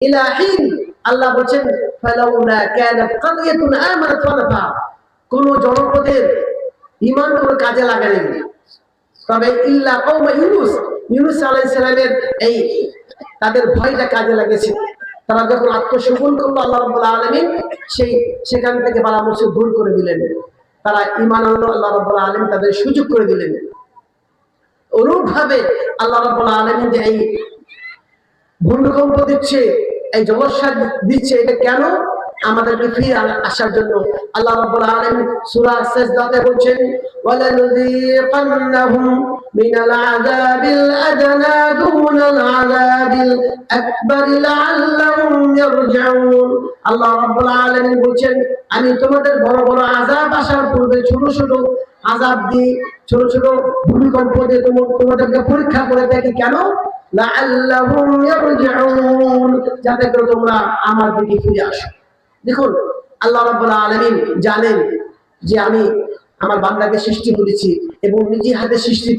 ইলা হিন। আল্লাহ বলেন ফালাউলা কানাত কারিয়াতুন আমানাত ফানাফা, কোন জনপদের ঈমান কোন কাজে লাগে না, তবে ইল্লা কওমা ইউনুস, ইউনুস আলাইহিস সালামের এই তাদের ভয়টা কাজে লাগেছে। তারা যখন আত্মসমর্পণ করলো আল্লাহ রাব্বুল আলামিন সেখান থেকে বালা মুসিব দূর করে দিলেন, তারা ঈমান আনলো, আল্লাহ রাব্বুল আলামিন তাদের সুযোগ করে দিলেন। অনুরূপভাবে আল্লাহ রাব্বুল আলামিন যে এই ভূমিকম্প দিচ্ছে, এই জলোচ্ছ্বাস দিচ্ছে, এটা কেন? আমাদেরকে ফিরে আসার জন্য। আল্লাহ রাব্বুল আলামিন সূরা সাজদাতে বলেন ওয়ালানুযীকান্নাহুম মিনাল আযাবিল আদনা দুনাল আযাবিল আকবার লাআল্লাহুম ইয়ারজিউন। আল্লাহ রাব্বুল আলামিন বলেন আমি তোমাদের বড় বড় আযাব আসার পূর্বে ছোট ছোট আযাব দিই, ছোট ছোট ভূমিকম্প দিয়ে তোমাদেরকে পরীক্ষা করে দেখি, কেন? লাআল্লাহুম ইয়ারজিউন, যাতে করে তোমরা আমার দিকে ফিরে আসো। দেখুন আল্লাহ রাব্বুল আলামিন জানেন যে আমি আমার বান্দাকে সৃষ্টি করেছি এবং নিজে হাতে সৃষ্টি